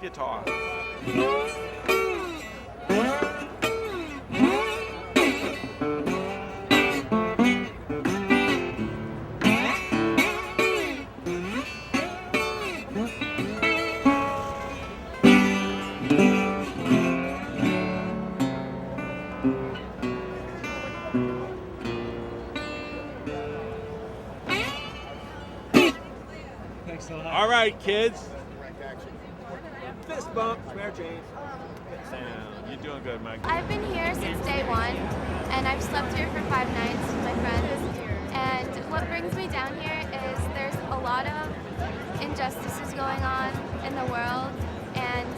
guitar. All right, kids. Fist bump, square change. You're doing good, Mike. I've been here since day one, and I've slept here for 5 nights with my friends. And what brings me down here is there's a lot of injustices going on in the world, and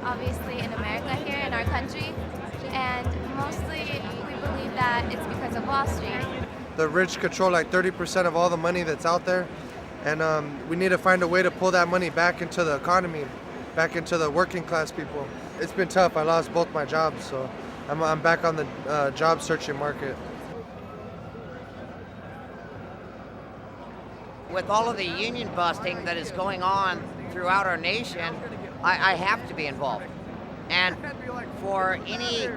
obviously in America here, in our country. And mostly we believe that it's because of Wall Street. The rich control like 30% of all the money that's out there, and we need to find a way to pull that money back into the economy, back into the working class people. It's been tough. I lost both my jobs, so I'm back on the job searching market. With all of the union busting that is going on throughout our nation, I have to be involved. And for any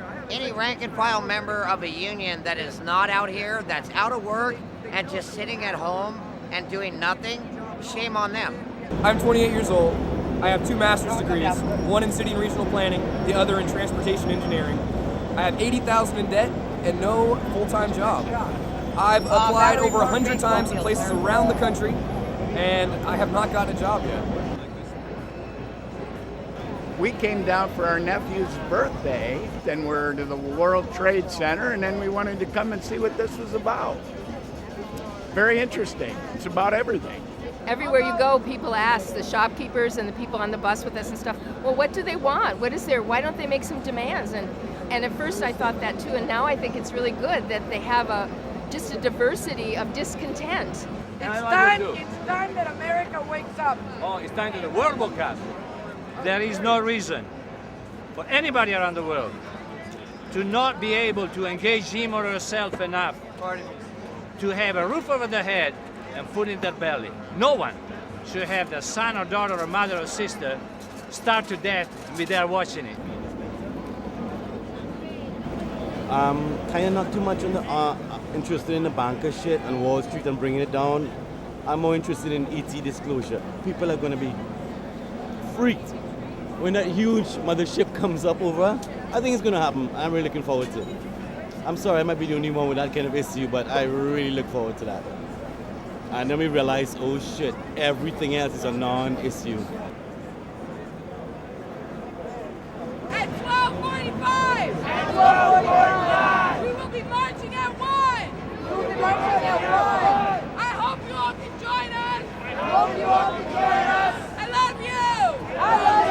rank and file member of a union that is not out here, that's out of work and just sitting at home and doing nothing, shame on them. I'm 28 years old. I have 2 master's degrees, one in city and regional planning, the other in transportation engineering. I have $80,000 in debt and no full-time job. I've applied over 100 times in places around the country, and I have not gotten a job yet. We came down for our nephew's birthday, then we're to the World Trade Center, and then we wanted to come and see what this was about. Very interesting. It's about everything. Everywhere you go, people ask, the shopkeepers and the people on the bus with us and stuff, well, what do they want? What is there? Why don't they make some demands? And at first I thought that too, and now I think it's really good that they have just a diversity of discontent. It's time that America wakes up. Oh, it's time that the world woke up. There is no reason for anybody around the world to not be able to engage him or herself enough to have a roof over their head and food in their belly. No one should have their son or daughter or mother or sister starve to death and be there watching it. Kind of not too much on the, interested in the banker shit and Wall Street and bringing it down. I'm more interested in ET disclosure. People are going to be freaked when that huge mothership comes up over. I think it's going to happen. I'm really looking forward to it. I'm sorry, I might be the only one with that kind of issue, but I really look forward to that. And then we realize, oh shit, everything else is a non-issue. At 12:45! At 12:45! We will be marching at 1! We will be marching at 1! I hope you all can join us! I hope you all can join us! I love you! I love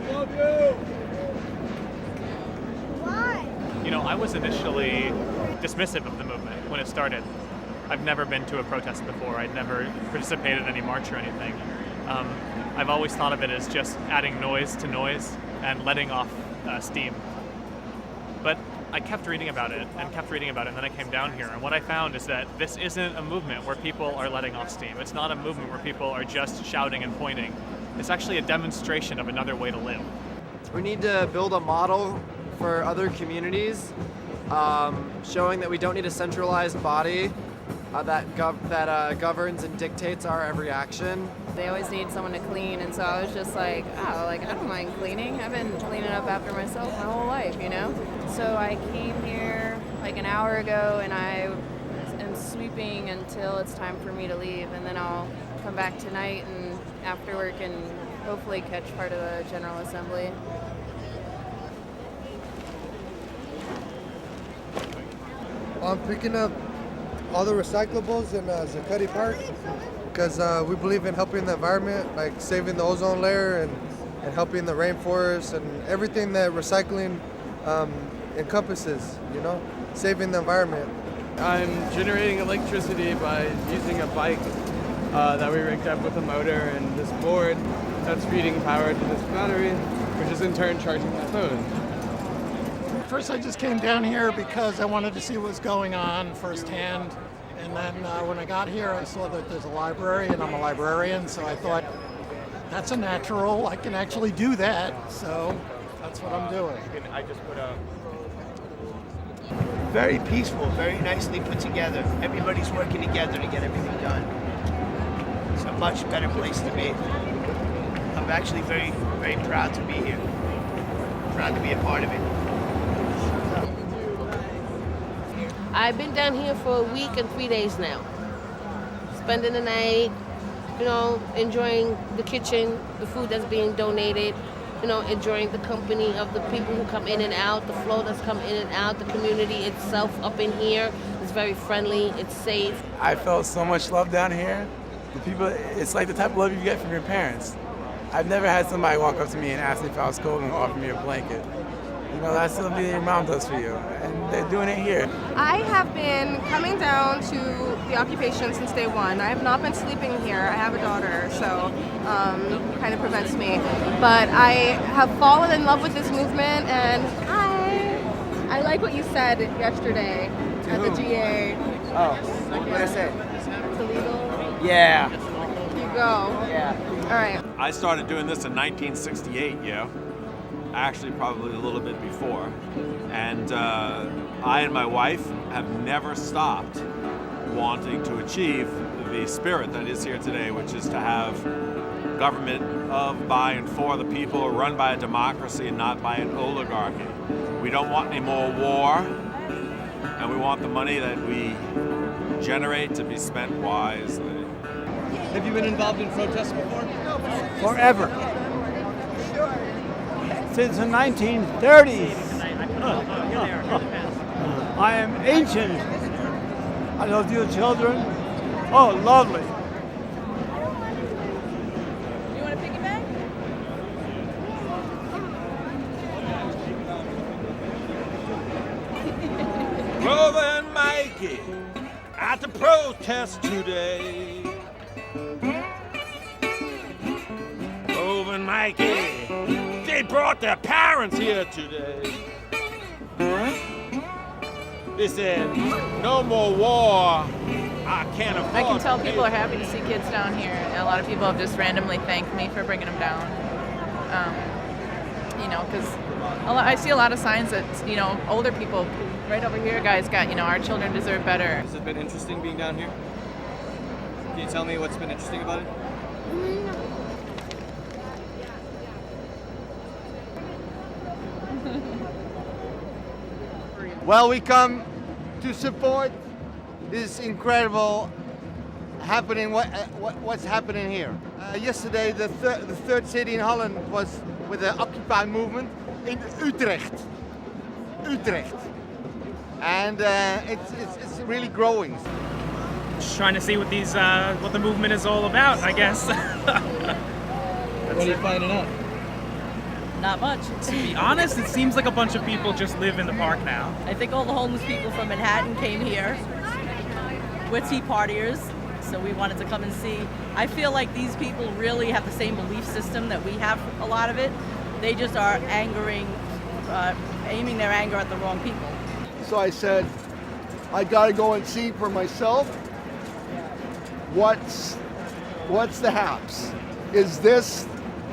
you! Love you! Why? You know, I was initially dismissive of the movement when it started. I've never been to a protest before. I'd never participated in any march or anything. I've always thought of it as just adding noise to noise and letting off steam. But I kept reading about it, and then I came down here, and what I found is that this isn't a movement where people are letting off steam. It's not a movement where people are just shouting and pointing. It's actually a demonstration of another way to live. We need to build a model for other communities, showing that we don't need a centralized body that governs and dictates our every action. They always need someone to clean, and so I was just like, oh, like I don't mind cleaning. I've been cleaning up after myself my whole life, you know? So I came here like an hour ago, and I am sweeping until it's time for me to leave, and then I'll come back tonight and after work and hopefully catch part of the General Assembly. I'm picking up all the recyclables in Zuccotti Park because we believe in helping the environment, like saving the ozone layer and helping the rainforest and everything that recycling encompasses, you know, saving the environment. I'm generating electricity by using a bike that we rigged up with a motor and this board that's feeding power to this battery, which is in turn charging my phone. First, I just came down here because I wanted to see what was going on firsthand. And then when I got here, I saw that there's a library, and I'm a librarian, so I thought that's a natural. I can actually do that, so that's what I'm doing. I just put a. Very peaceful, very nicely put together. Everybody's working together to get everything done. It's a much better place to be. I'm actually very, very proud to be here. Proud to be a part of it. I've been down here for a week and 3 days now. Spending the night, you know, enjoying the kitchen, the food that's being donated, you know, enjoying the company of the people who come in and out, the flow that's come in and out, the community itself up in here is very friendly, it's safe. I felt so much love down here. The people, it's like the type of love you get from your parents. I've never had somebody walk up to me and ask me if I was cold and offer me a blanket. You know, that's something your mom does for you, and they're doing it here. I have been coming down to the occupation since day one. I have not been sleeping here. I have a daughter, so kind of prevents me. But I have fallen in love with this movement, and I like what you said yesterday at the GA. Oh, what did I say? It's illegal. Yeah. You go. Yeah. All right. I started doing this in 1968, yeah. Actually, probably a little bit before. And I and my wife have never stopped wanting to achieve the spirit that is here today, which is to have government of, by, and for the people, run by a democracy and not by an oligarchy. We don't want any more war, and we want the money that we generate to be spent wisely. Have you been involved in protests before? Forever. Since the 1930s. I am ancient. I love you children. Oh, lovely. You want to piggyback? Grover and Mikey at the protest today. Grover and Mikey, they brought their parents here today. They said, no more war. I can't afford. I can tell to people pay are happy to see kids down here. A lot of people have just randomly thanked me for bringing them down. You know, because I see a lot of signs that, you know, older people, right over here, guys, got, you know, our children deserve better. Has it been interesting being down here? Can you tell me what's been interesting about it? Well, we come to support this incredible happening. What's happening here? Yesterday, the third city in Holland was with the Occupy movement in Utrecht. And it's really growing. Just trying to see what what the movement is all about, I guess. What are you finding out? Not much. To be honest, it seems like a bunch of people just live in the park now. I think all the homeless people from Manhattan came here. We're Tea Partiers, so we wanted to come and see. I feel like these people really have the same belief system that we have, a lot of it. They just are aiming their anger at the wrong people. So I said, I gotta go and see for myself what's the haps. Is this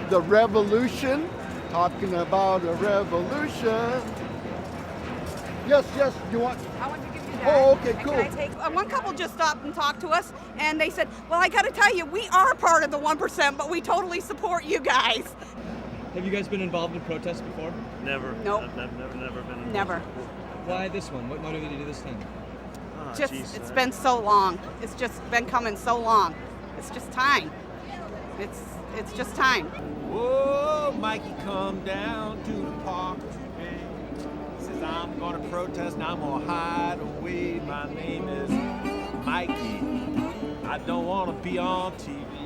the revolution? Talking about a revolution. Yes, you want? I want to give you that. Oh, okay, And cool. Can I take, one couple just stopped and talked to us, and they said, well, I got to tell you, we are part of the 1%, but we totally support you guys. Have you guys been involved in protests before? Never. Nope. I've never been involved. Never. Why this one? What motivated you this time? Just, it's been so long. It's just been coming so long. It's just time. It's just time. Whoa, Mikey, come down to the park today. Says I'm gonna protest, and I'm gonna hide away. My name is Mikey. I don't wanna be on TV.